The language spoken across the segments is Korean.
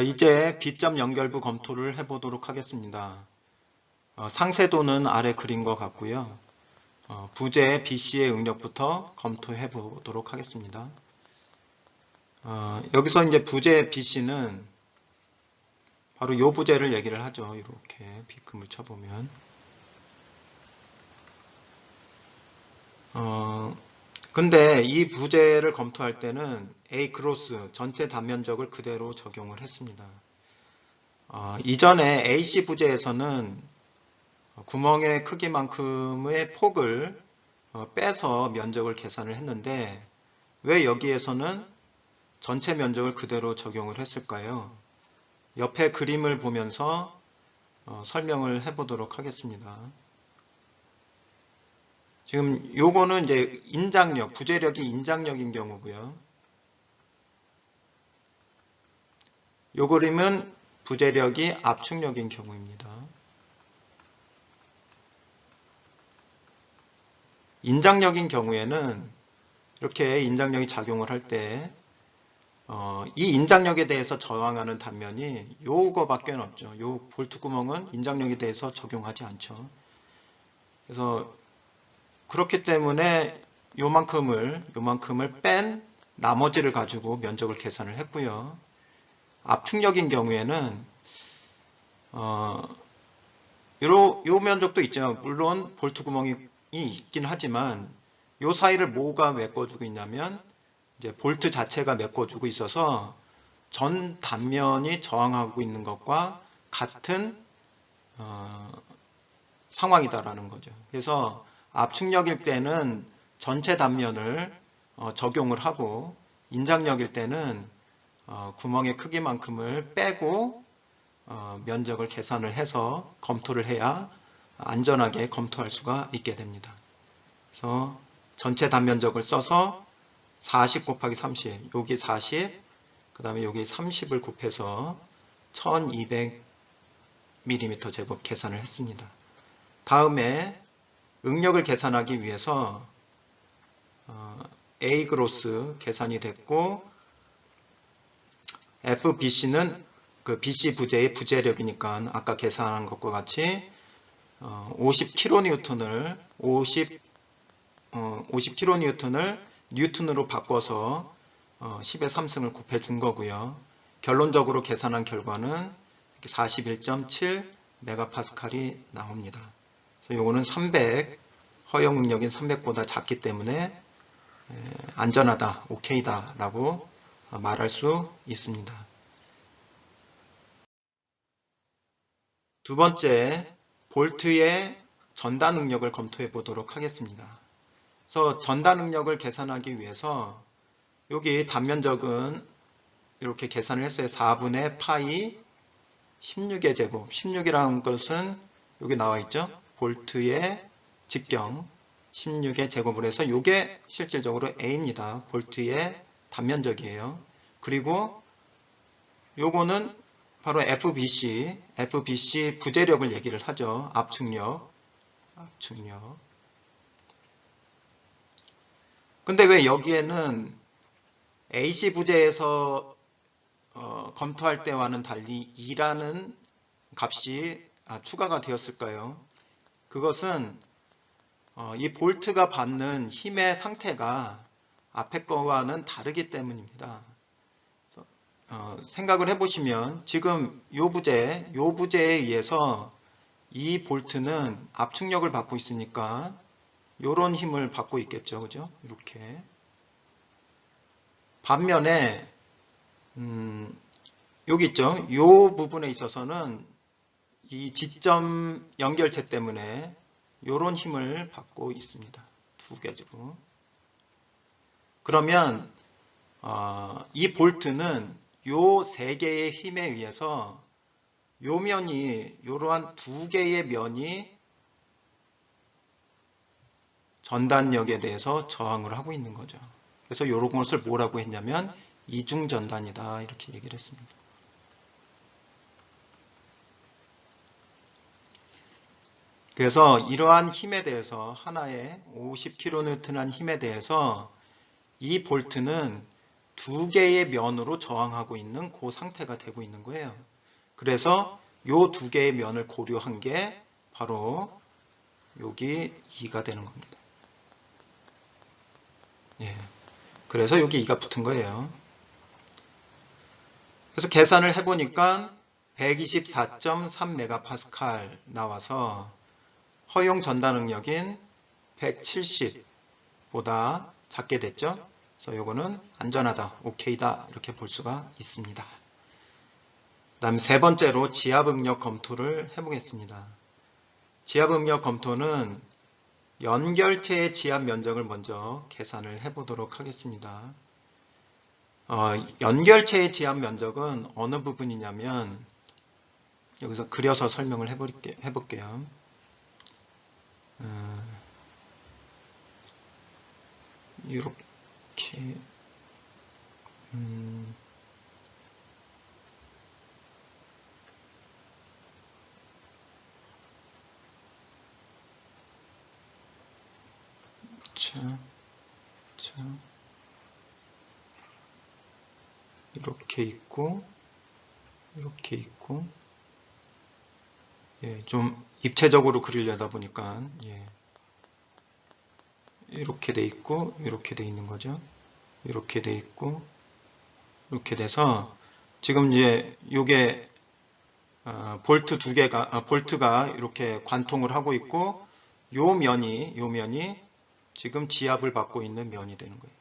이제 B점 연결부 검토를 해보도록 하겠습니다. 상세도는 아래 그린 것 같고요. 부재 BC의 응력부터 검토해 보도록 하겠습니다. 여기서 이제 부재 BC는 바로 요 부재를 얘기를 하죠. 이렇게 B금을 쳐보면. 근데 이 부재를 검토할 때는 A 크로스 전체 단면적을 그대로 적용을 했습니다. 이전에 AC 부재에서는 구멍의 크기만큼의 폭을 빼서 면적을 계산을 했는데 왜 여기에서는 전체 면적을 그대로 적용을 했을까요? 옆에 그림을 보면서 설명을 해보도록 하겠습니다. 지금 요거는 이제 인장력, 부재력이 인장력인 경우고요. 요 그림은 부재력이 압축력인 경우입니다. 인장력인 경우에는 이렇게 인장력이 작용을 할 때 이 인장력에 대해서 저항하는 단면이 요거밖에 없죠. 요 볼트 구멍은 인장력에 대해서 적용하지 않죠. 그래서 그렇기 때문에 요만큼을 뺀 나머지를 가지고 면적을 계산을 했고요. 압축력인 경우에는 요 면적도 있죠. 물론 볼트 구멍이 있긴 하지만 요 사이를 뭐가 메꿔주고 있냐면 이제 볼트 자체가 메꿔주고 있어서 전 단면이 저항하고 있는 것과 같은 상황이다라는 거죠. 그래서 압축력일 때는 전체 단면을 적용을 하고 인장력일 때는 구멍의 크기만큼을 빼고 면적을 계산을 해서 검토를 해야 안전하게 검토할 수가 있게 됩니다. 그래서 전체 단면적을 써서 40 곱하기 30, 여기 40, 그 다음에 여기 30을 곱해서 1200mm 제곱 계산을 했습니다. 다음에 응력을 계산하기 위해서 A 그로스 계산이 됐고 FBC는 그 BC 부재의 부재력이니까 아까 계산한 것과 같이 50kN을 50kN을 뉴턴으로 바꿔서 10의 3승을 곱해준 거고요. 결론적으로 계산한 결과는 41.7 메가파스칼이 나옵니다. 그래서 요거는 300, 허용 응력인 300보다 작기 때문에 안전하다, 오케이다 라고 말할 수 있습니다. 두 번째, 볼트의 전단 응력을 검토해 보도록 하겠습니다. 그래서 전단 응력을 계산하기 위해서 여기 단면적은 이렇게 계산을 했어요. 4분의 파이 16의 제곱. 16이라는 것은 여기 나와 있죠. 볼트의 직경 16의 제곱을 해서 이게 실질적으로 A입니다. 볼트의 단면적이에요. 그리고 요거는 바로 FBC 부재력을 얘기를 하죠. 압축력. 근데 왜 여기에는 AC 부재에서 검토할 때와는 달리 2라는 값이 추가가 되었을까요? 그것은 이 볼트가 받는 힘의 상태가 앞에 거와는 다르기 때문입니다. 생각을 해보시면 지금 요 부재에 의해서 이 볼트는 압축력을 받고 있으니까 요런 힘을 받고 있겠죠. 그죠? 이렇게. 반면에 여기 있죠. 요 부분에 있어서는 이 지점 연결체 때문에 요런 힘을 받고 있습니다. 두 개로. 그러면 이 볼트는 요 세 개의 힘에 의해서 요 면이 요러한 두 개의 면이 전단력에 대해서 저항을 하고 있는 거죠. 그래서 요런 것을 뭐라고 했냐면 이중전단이다 이렇게 얘기를 했습니다. 그래서 이러한 힘에 대해서 하나의 50kN한 힘에 대해서 이 볼트는 두 개의 면으로 저항하고 있는 그 상태가 되고 있는 거예요. 그래서 요 두 개의 면을 고려한 게 바로 여기 2가 되는 겁니다. 예. 그래서 여기 2가 붙은 거예요. 그래서 계산을 해보니까 124.3MPa 나와서 허용 전달 능력인 170보다 작게 됐죠. 그래서 이거는 안전하다, 오케이다 이렇게 볼 수가 있습니다. 다음 세 번째로 지압응력 검토를 해보겠습니다. 지압응력 검토는 연결체의 지압 면적을 먼저 계산을 해보도록 하겠습니다. 연결체의 지압 면적은 어느 부분이냐면 여기서 그려서 설명을 해볼게요. 이렇게 이렇게 있고 이렇게 있고 예, 좀 입체적으로 그리려다 보니까 예, 이렇게 돼 있고 이렇게 돼 있는 거죠. 이렇게 돼 있고 이렇게 돼서 지금 이제 요게 볼트 두 개가 볼트가 이렇게 관통을 하고 있고 요 면이 지금 지압을 받고 있는 면이 되는 거예요.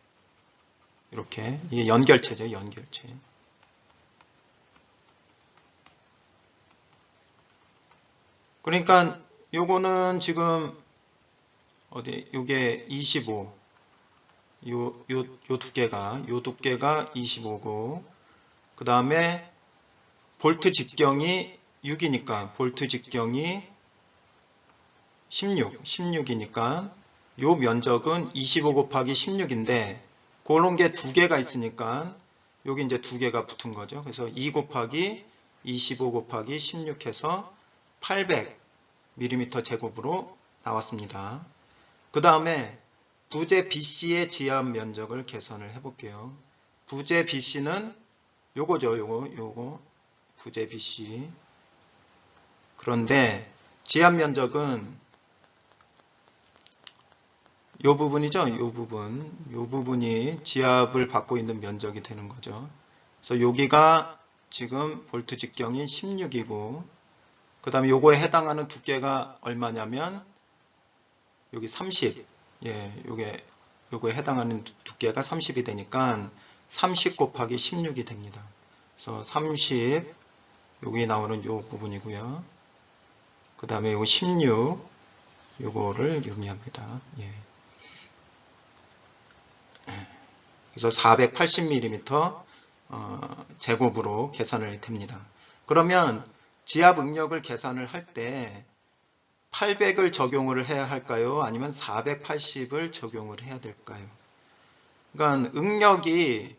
이렇게 이게 연결체죠, 연결체. 그러니까 요거는 지금 어디 요게 25. 요 두께가 25고 그 다음에 볼트 직경이 6이니까 볼트 직경이 16이니까 요 면적은 25 곱하기 16인데 그런 게 두 개가 있으니까 여기 이제 두 개가 붙은 거죠. 그래서 2 곱하기 25 곱하기 16 해서 800mm 제곱으로 나왔습니다. 그 다음에 부재 BC의 지압 면적을 계산을 해볼게요. 부재 BC는 요거죠. 요거 부재 BC. 그런데 지압 면적은 요 부분이죠. 요 부분이 지압을 받고 있는 면적이 되는 거죠. 그래서 여기가 지금 볼트 직경이 16이고 그 다음에 요거에 해당하는 두께가 얼마냐면 여기 30. 예, 요거에 해당하는 두께가 30이 되니까 30 곱하기 16이 됩니다. 그래서 30 여기 나오는 요 부분이고요. 그 다음에 요거 16 요거를 의미합니다. 예. 그래서 480mm 제곱으로 계산을 됩니다. 그러면 지압 응력을 계산을 할 때 800을 적용을 해야 할까요? 아니면 480을 적용을 해야 될까요? 그러니까 응력이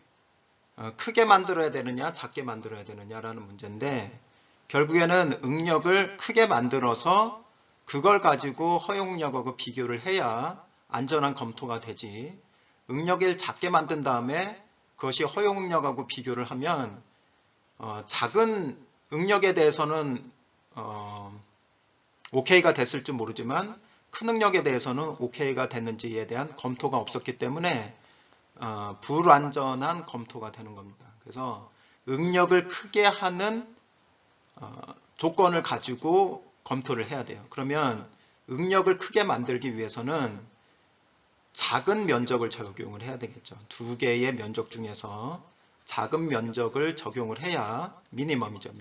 크게 만들어야 되느냐 작게 만들어야 되느냐라는 문제인데 결국에는 응력을 크게 만들어서 그걸 가지고 허용력하고 비교를 해야 안전한 검토가 되지 응력을 작게 만든 다음에 그것이 허용력하고 비교를 하면 작은 응력에 대해서는 오케이가 됐을지 모르지만 큰 응력에 대해서는 오케이가 됐는지에 대한 검토가 없었기 때문에 불완전한 검토가 되는 겁니다. 그래서 응력을 크게 하는 조건을 가지고 검토를 해야 돼요. 그러면 응력을 크게 만들기 위해서는 작은 면적을 적용을 해야 되겠죠. 두 개의 면적 중에서 작은 면적을 적용을 해야 미니멈이죠.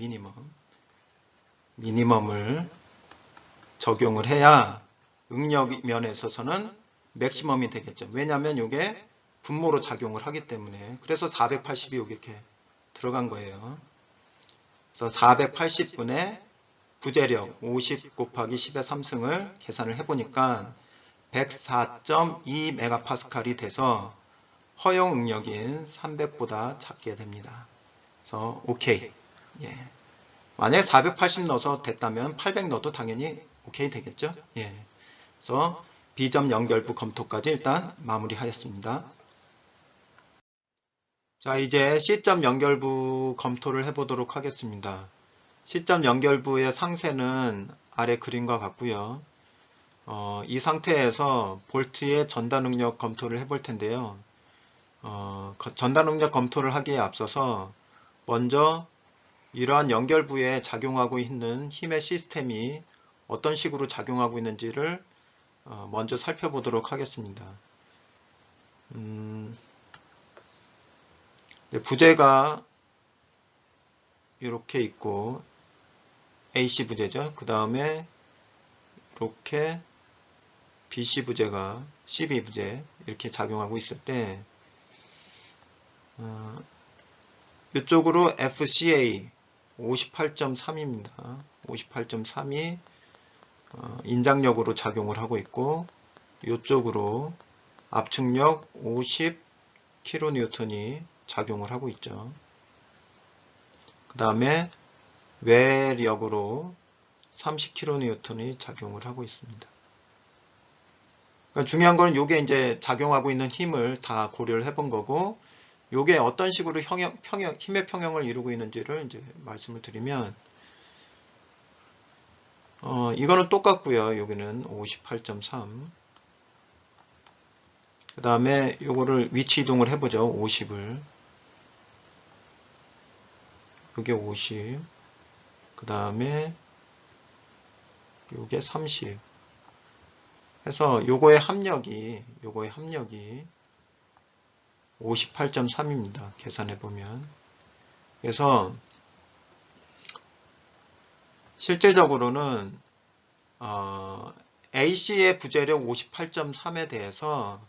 미니멈을 적용을 해야 응력 면에 있어서는 맥시멈이 되겠죠. 왜냐하면 이게 분모로 작용을 하기 때문에. 그래서 480이 여기 이렇게 들어간 거예요. 그래서 480분의 부재력 50 곱하기 10의 3승을 계산을 해보니까 104.2MPa이 돼서 허용 응력인 300보다 작게 됩니다. 그래서 오케이. 예. 만약에 480 넣어서 됐다면 800 넣어도 당연히 오케이 되겠죠. 예. 그래서 B점 연결부 검토까지 일단 마무리하였습니다. 자, 이제 C점 연결부 검토를 해보도록 하겠습니다. C점 연결부의 상세는 아래 그림과 같고요. 이 상태에서 볼트의 전달 능력 검토를 해볼 텐데요. 전달 능력 검토를 하기에 앞서서 먼저 이러한 연결부에 작용하고 있는 힘의 시스템이 어떤 식으로 작용하고 있는지를 먼저 살펴보도록 하겠습니다. 부재가 이렇게 있고 AC 부재죠. 그 다음에 이렇게 BC 부재가 CB 부재 이렇게 작용하고 있을 때 이쪽으로 FCA 58.3입니다. 58.3이 인장력으로 작용을 하고 있고 이쪽으로 압축력 50kN이 작용을 하고 있죠. 그 다음에 외력으로 30kN이 작용을 하고 있습니다. 그러니까 중요한 거는 이게 이제 작용하고 있는 힘을 다 고려를 해본 거고, 이게 어떤 식으로 힘의 평형을 이루고 있는지를 이제 말씀을 드리면, 이거는 똑같고요. 여기는 58.3. 그 다음에 요거를 위치 이동을 해보죠. 50을. 요게 50. 그 다음에 요게 30. 해서 요거의 합력이 58.3입니다. 계산해보면. 그래서 실질적으로는 AC의 부재력 58.3에 대해서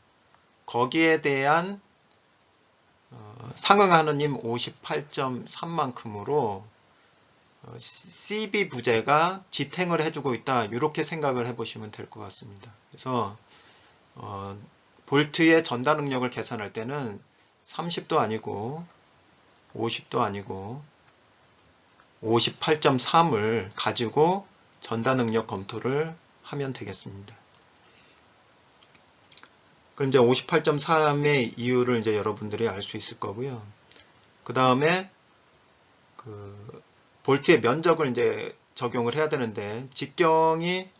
거기에 대한 상응하는 힘 58.3만큼으로 CB 부재가 지탱을 해주고 있다. 이렇게 생각을 해보시면 될 것 같습니다. 그래서 볼트의 전달 능력을 계산할 때는 30도 아니고 50도 아니고 58.3을 가지고 전달 능력 검토를 하면 되겠습니다. 그럼 이제 58.3의 이유를 이제 여러분들이 알 수 있을 거고요. 그 다음에 볼트의 면적을 이제 적용을 해야 되는데 직경이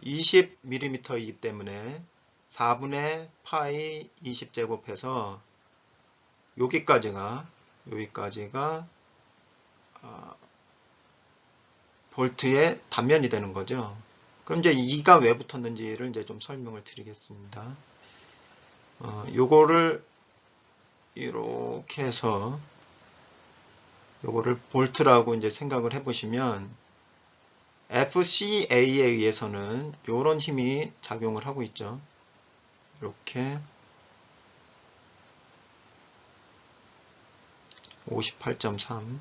20mm이기 때문에 4분의 파이 20제곱해서 여기까지가 볼트의 단면이 되는 거죠. 그럼 이제 2가 왜 붙었는지를 이제 좀 설명을 드리겠습니다. 요거를 이렇게 해서 요거를 볼트라고 이제 생각을 해보시면 FCA에 의해서는 요런 힘이 작용을 하고 있죠. 이렇게 58.3.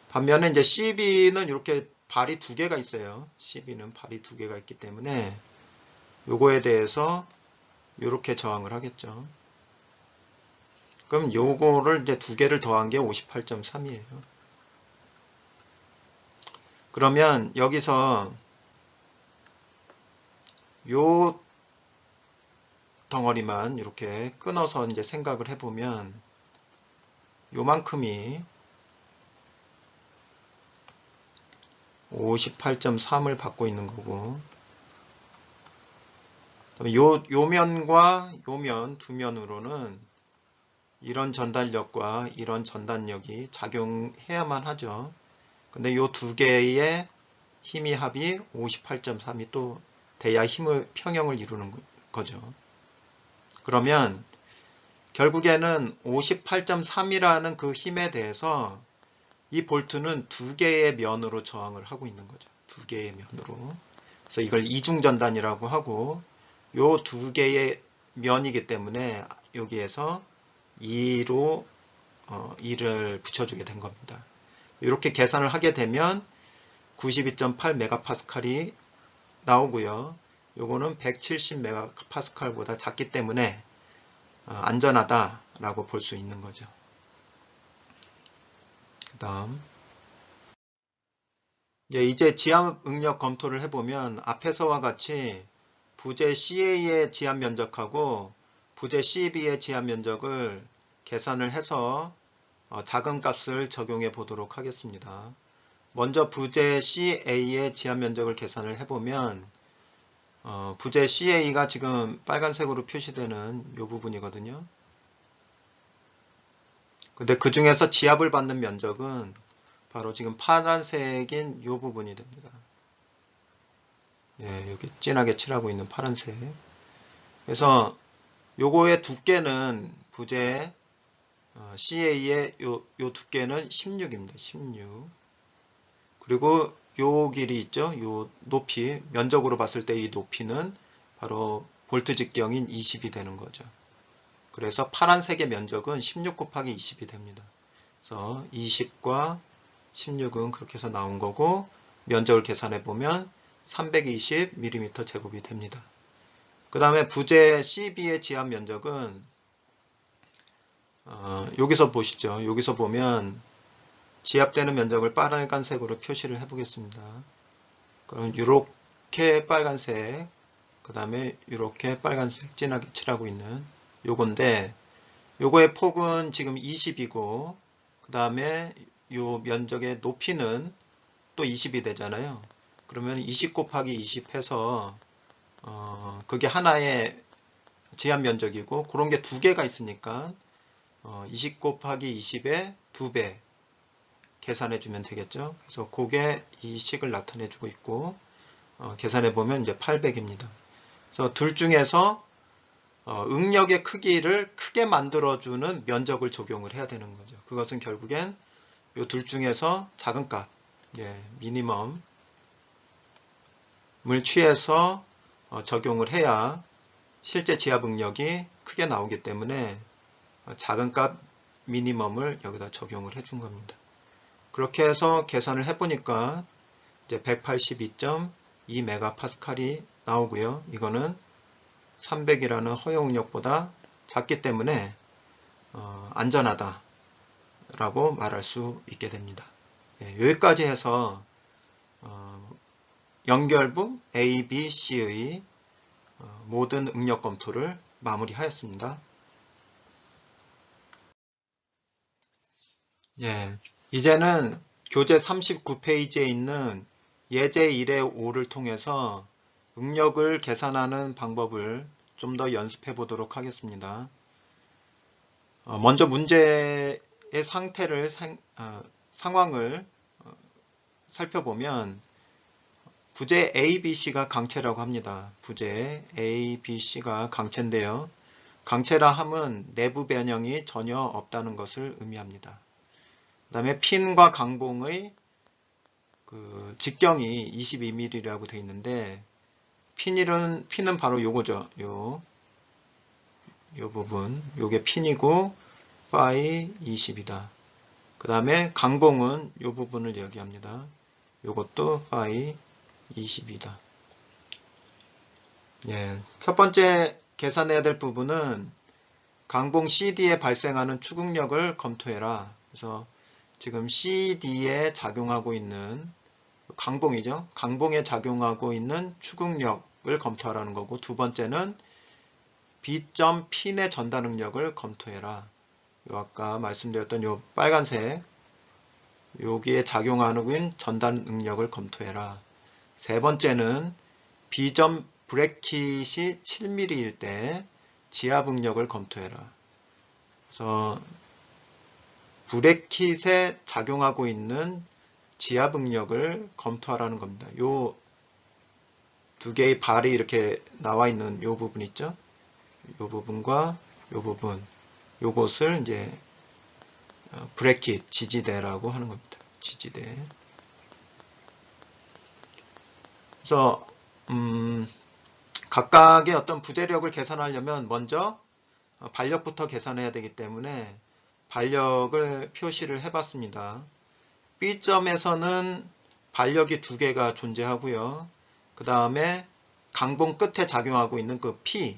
반면에 이제 CB는 이렇게 발이 두 개가 있어요. CB는 발이 두 개가 있기 때문에 요거에 대해서 이렇게 저항을 하겠죠. 그럼 요거를 이제 두 개를 더한 게 58.3이에요. 그러면 여기서 요 덩어리만 이렇게 끊어서 이제 생각을 해보면 요만큼이 58.3을 받고 있는 거고, 요 면과 요 면 두 면으로는 이런 전달력과 이런 전단력이 작용해야만 하죠. 근데 요 두 개의 힘의 합이 58.3이 또 돼야 힘의 평형을 이루는 거죠. 그러면 결국에는 58.3이라는 그 힘에 대해서 이 볼트는 두 개의 면으로 저항을 하고 있는 거죠. 두 개의 면으로. 그래서 이걸 이중전단이라고 하고, 요 두 개의 면이기 때문에 여기에서 2로 2를 붙여주게 된 겁니다. 이렇게 계산을 하게 되면 92.8메가파스칼이 나오고요. 요거는 170메가파스칼보다 작기 때문에 안전하다라고 볼 수 있는 거죠. 그 다음 이제 지압 응력 검토를 해보면 앞에서와 같이 부재 CA의 지압 면적하고 부재 CB의 지하 면적을 계산을 해서 작은 값을 적용해 보도록 하겠습니다. 먼저 부재 CA의 지하 면적을 계산을 해보면 부재 CA가 지금 빨간색으로 표시되는 이 부분이거든요. 근데 그 중에서 지압을 받는 면적은 바로 지금 파란색인 이 부분이 됩니다. 예, 여기 진하게 칠하고 있는 파란색. 그래서 요거의 두께는 부재 CA의 요 두께는 16입니다. 16. 그리고 요 길이 있죠. 요 높이, 면적으로 봤을 때 이 높이는 바로 볼트 직경인 20이 되는 거죠. 그래서 파란색의 면적은 16 곱하기 20이 됩니다. 그래서 20과 16은 그렇게 해서 나온 거고, 면적을 계산해 보면 320mm 제곱이 됩니다. 그 다음에 부재 CB의 지압 면적은 여기서 보시죠. 여기서 보면 지압되는 면적을 빨간색으로 표시를 해 보겠습니다. 그럼 이렇게 빨간색, 그 다음에 이렇게 빨간색 진하게 칠하고 있는 요건데, 요거의 폭은 지금 20이고 그 다음에 요 면적의 높이는 또 20이 되잖아요. 그러면 20 곱하기 20 해서 그게 하나의 지압 면적이고, 그런 게 두 개가 있으니까 20 곱하기 20의 2배 계산해 주면 되겠죠. 그래서 그게 이 식을 나타내 주고 있고, 계산해 보면 이제 800입니다. 그래서 둘 중에서 응력의 크기를 크게 만들어주는 면적을 적용을 해야 되는 거죠. 그것은 결국엔 이 둘 중에서 작은 값, 미니멈을 취해서 적용을 해야 실제 지압 응력이 크게 나오기 때문에 작은 값 미니멈을 여기다 적용을 해준 겁니다. 그렇게 해서 계산을 해보니까 이제 182.2MPa이 나오고요. 이거는 300이라는 허용 응력보다 작기 때문에 안전하다라고 말할 수 있게 됩니다. 여기까지 해서 연결부 A, B, C의 모든 응력 검토를 마무리하였습니다. 이제는 교재 39페이지에 있는 예제 1의 5를 통해서 응력을 계산하는 방법을 좀 더 연습해 보도록 하겠습니다. 먼저 문제의 상황을 살펴보면 부재 A, B, C가 강체라고 합니다. 부재 A, B, C가 강체인데요. 강체라 함은 내부 변형이 전혀 없다는 것을 의미합니다. 그 다음에 핀과 강봉의 직경이 22mm라고 되어 있는데, 핀은 바로 요거죠. 요 부분, 요게 핀이고 파이 20이다. 그 다음에 강봉은 요 부분을 얘기합니다. 요것도 파이 20이다. 첫 번째 계산해야 될 부분은 강봉 CD에 발생하는 추궁력을 검토해라. 그래서 지금 CD에 작용하고 있는 강봉이죠. 강봉에 작용하고 있는 추궁력을 검토하라는 거고, 두 번째는 B점 핀의 전달 응력을 검토해라. 아까 말씀드렸던 요 빨간색, 여기에 작용하는 전달 응력을 검토해라. 세 번째는 B점 브래킷이 7mm일 때 지압 응력을 검토해라. 그래서 브래킷에 작용하고 있는 지압 응력을 검토하라는 겁니다. 요 두 개의 발이 이렇게 나와 있는 요 부분 있죠? 요 부분과 요 부분, 요것을 이제 브래킷, 지지대라고 하는 겁니다. 지지대. 그래서 각각의 어떤 부재력을 계산하려면 먼저 발력부터 계산해야 되기 때문에 발력을 표시를 해봤습니다. B점에서는 발력이 두 개가 존재하고요. 그 다음에 강봉 끝에 작용하고 있는 그 P,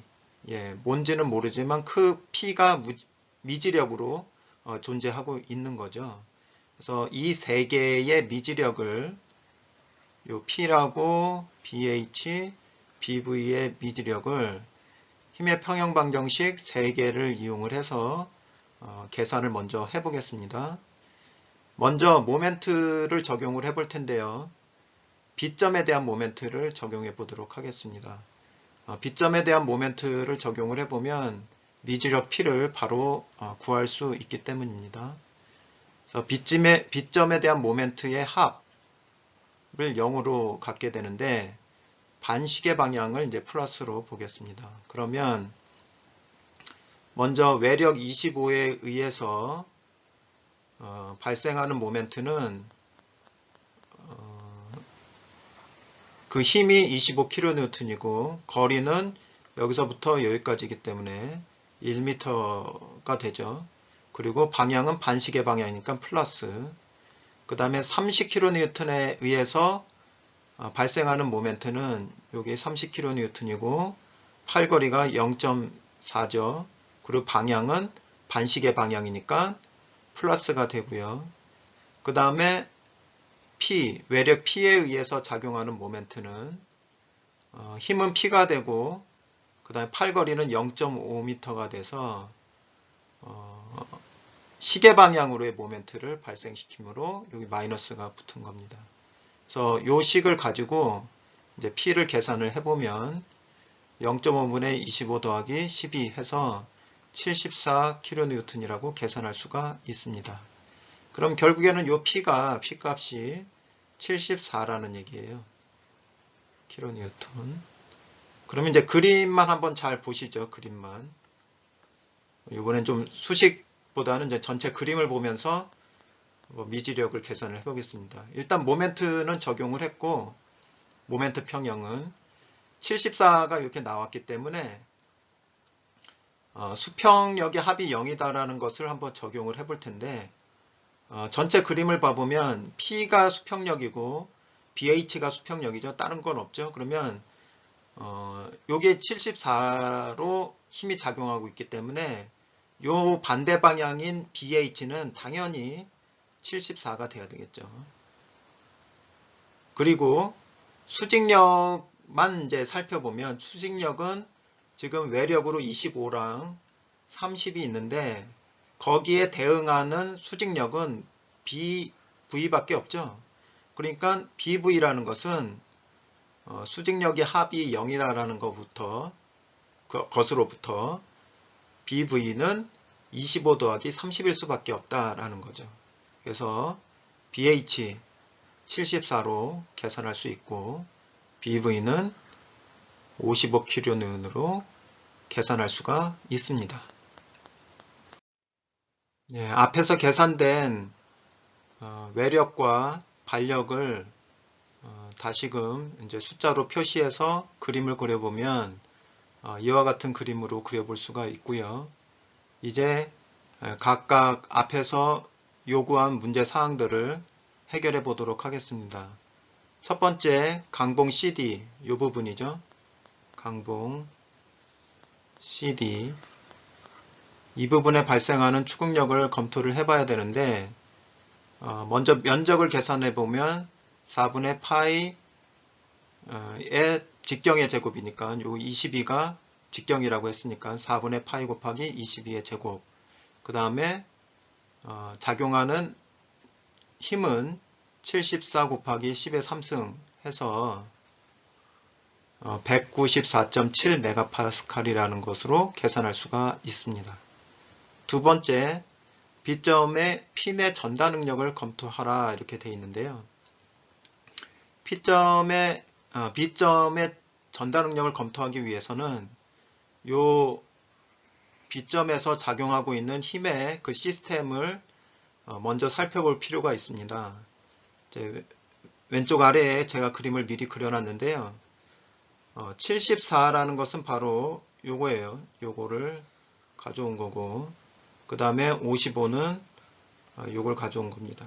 뭔지는 모르지만 그 P가 미지력으로 존재하고 있는 거죠. 그래서 이 세 개의 미지력을 요 P라고 BH, BV의 미지력을 힘의 평형 방정식 3개를 이용을 해서 계산을 먼저 해보겠습니다. 먼저 모멘트를 적용을 해볼 텐데요. B점에 대한 모멘트를 적용해 보도록 하겠습니다. B점에 대한 모멘트를 적용을 해보면 미지력 P를 바로 구할 수 있기 때문입니다. 그래서 B점에 대한 모멘트의 합을 0으로 갖게 되는데 반시계 방향을 이제 플러스로 보겠습니다. 그러면 먼저 외력 25에 의해서 발생하는 모멘트는 그 힘이 25kN이고 거리는 여기서부터 여기까지이기 때문에 1m가 되죠. 그리고 방향은 반시계 방향이니까 플러스. 그 다음에 30kN에 의해서 발생하는 모멘트는 여기 30kN이고 팔거리가 0.4죠. 그리고 방향은 반시계 방향이니까 플러스가 되고요. 그 다음에 P, 외력 P에 의해서 작용하는 모멘트는 힘은 P가 되고 그 다음에 팔거리는 0.5m가 돼서 시계 방향으로의 모멘트를 발생시키므로 여기 마이너스가 붙은 겁니다. 그래서 이 식을 가지고 이제 P를 계산을 해보면 0.5분의 25 더하기 12 해서 74kN이라고 계산할 수가 있습니다. 그럼 결국에는 이 P가 P값이 74라는 얘기예요. kN. 그러면 이제 그림만 한번 잘 보시죠. 그림만. 이번엔 좀 수식보다는 이제 전체 그림을 보면서 미지력을 계산을 해보겠습니다. 일단 모멘트는 적용을 했고 모멘트 평형은 74가 이렇게 나왔기 때문에 수평력의 합이 0이다라는 것을 한번 적용을 해볼 텐데 전체 그림을 봐보면 P가 수평력이고 BH가 수평력이죠. 다른 건 없죠. 그러면 요게 74로 힘이 작용하고 있기 때문에 요 반대 방향인 BH는 당연히 74가 돼야 되겠죠. 그리고 수직력만 이제 살펴보면 수직력은 지금 외력으로 25랑 30이 있는데 거기에 대응하는 수직력은 BV밖에 없죠. 그러니까 BV라는 것은 수직력의 합이 0이라는 것으로부터 BV는 25 더하기 30일 수밖에 없다라는 거죠. 그래서 BH 74로 계산할 수 있고 BV는 55kN으로 계산할 수가 있습니다. 예, 앞에서 계산된 외력과 발력을 다시금 이제 숫자로 표시해서 그림을 그려보면 이와 같은 그림으로 그려볼 수가 있고요. 이제 각각 앞에서 요구한 문제 사항들을 해결해 보도록 하겠습니다. 첫 번째 강봉 CD 이 부분이죠. 강봉 CD 이 부분에 발생하는 추궁력을 검토를 해봐야 되는데 먼저 면적을 계산해 보면 4분의 파이의 직경의 제곱이니까 요 22가 직경이라고 했으니까 4분의 파이 곱하기 22의 제곱. 그 다음에 작용하는 힘은 74 곱하기 10의 3승 해서 194.7 메가파스칼이라는 것으로 계산할 수가 있습니다. 두 번째, B점의 P내 전달 능력을 검토하라 이렇게 되어 있는데요. B점의 전달 능력을 검토하기 위해서는 요 B점에서 작용하고 있는 힘의 그 시스템을 먼저 살펴볼 필요가 있습니다. 이제 왼쪽 아래에 제가 그림을 미리 그려놨는데요. 74라는 것은 바로 요거예요. 요거를 가져온 거고 그 다음에 55는 요걸 가져온 겁니다.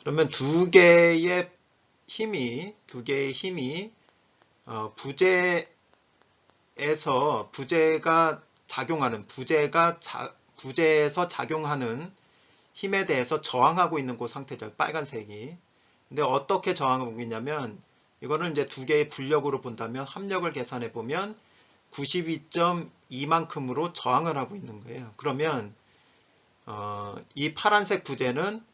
그러면 두 개의 힘이 부재에서 작용하는 힘에 대해서 저항하고 있는 그 상태죠. 빨간색이. 근데 어떻게 저항하고 있냐면 이거는 이제 두 개의 분력으로 본다면 합력을 계산해 보면 92.2만큼으로 저항을 하고 있는 거예요. 그러면 이 파란색 부재는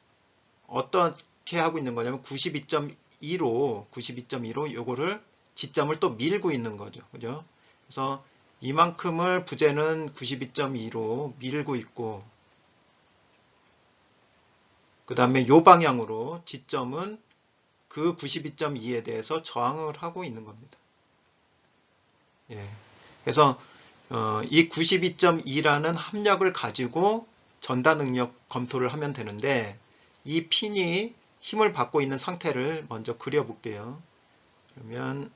어떻게 하고 있는 거냐면 92.2로 요거를 지점을 또 밀고 있는 거죠. 그죠? 그래서 이만큼을 부재는 92.2로 밀고 있고, 그 다음에 요 방향으로 지점은 그 92.2에 대해서 저항을 하고 있는 겁니다. 예. 그래서 이 92.2라는 합력을 가지고 전달 능력 검토를 하면 되는데, 이 핀이 힘을 받고 있는 상태를 먼저 그려볼게요. 그러면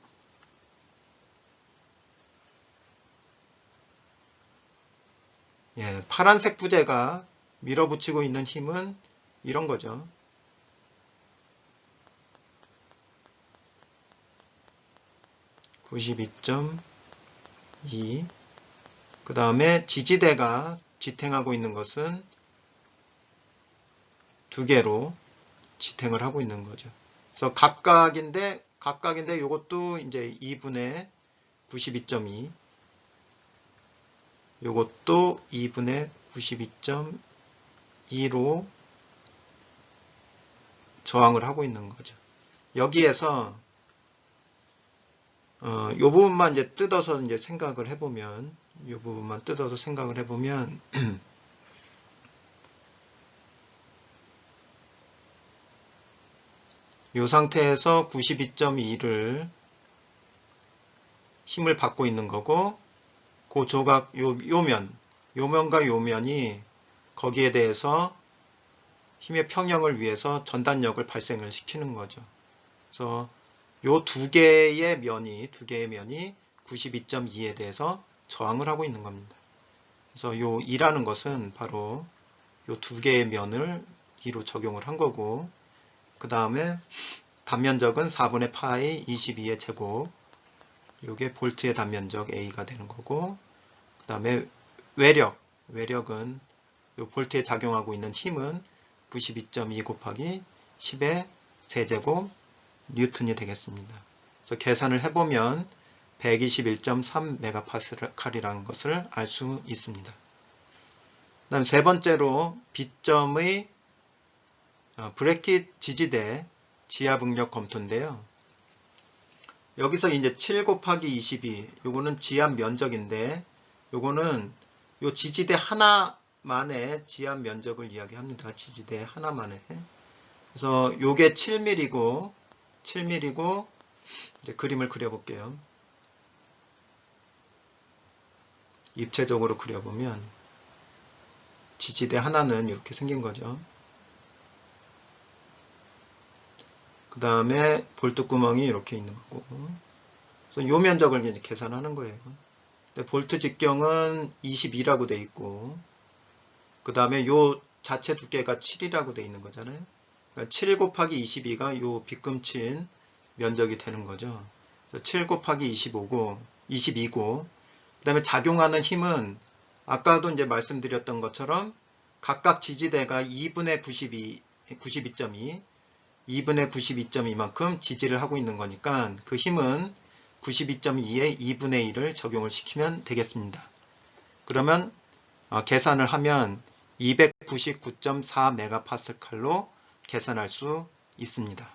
파란색 부재가 밀어붙이고 있는 힘은 이런 거죠. (92.2) 그 다음에 지지대가 지탱하고 있는 것은 두 개로 지탱을 하고 있는 거죠. 그래서 각각인데 요것도 이제 2분의 92.2, 요것도 2분의 92.2로 저항을 하고 있는 거죠. 여기에서 요 부분만 이제 뜯어서 이제 생각을 해보면, 이 상태에서 92.2를 힘을 받고 있는 거고, 그 조각 요면과 요면이 거기에 대해서 힘의 평형을 위해서 전단력을 발생을 시키는 거죠. 그래서 요 두 개의 면이 92.2에 대해서 저항을 하고 있는 겁니다. 그래서 요 2라는 것은 바로 요 두 개의 면을 2로 적용을 한 거고, 그 다음에 단면적은 4분의 파이 22의 제곱, 요게 볼트의 단면적 A가 되는 거고, 그 다음에 외력은 요 볼트에 작용하고 있는 힘은 92.2 곱하기 10의 세제곱 뉴턴이 되겠습니다. 그래서 계산을 해보면 121.3 메가파스칼이라는 것을 알 수 있습니다. 그 다음 세 번째로 B점의 브래킷 지지대 지압응력 검토인데요. 여기서 이제 7 곱하기 22, 요거는 지압 면적인데, 요거는 요 지지대 하나만의 지압 면적을 이야기합니다. 지지대 하나만의. 그래서 요게 7mm고 이제 그림을 그려볼게요. 입체적으로 그려보면 지지대 하나는 이렇게 생긴 거죠. 그 다음에 볼트구멍이 이렇게 있는 거고, 그래서 요 면적을 이제 계산하는 거예요. 근데 볼트 직경은 22라고 돼 있고, 그 다음에 요 자체 두께가 7이라고 돼 있는 거잖아요. 그러니까 7 곱하기 22가 요 빗금친 면적이 되는 거죠. 7 곱하기 22고, 그 다음에 작용하는 힘은 아까도 이제 말씀드렸던 것처럼 각각 지지대가 2분의 92.2만큼 지지를 하고 있는 거니까 그 힘은 92.2에 2분의 1을 적용을 시키면 되겠습니다. 그러면 계산을 하면 299.4 메가파스칼로 계산할 수 있습니다.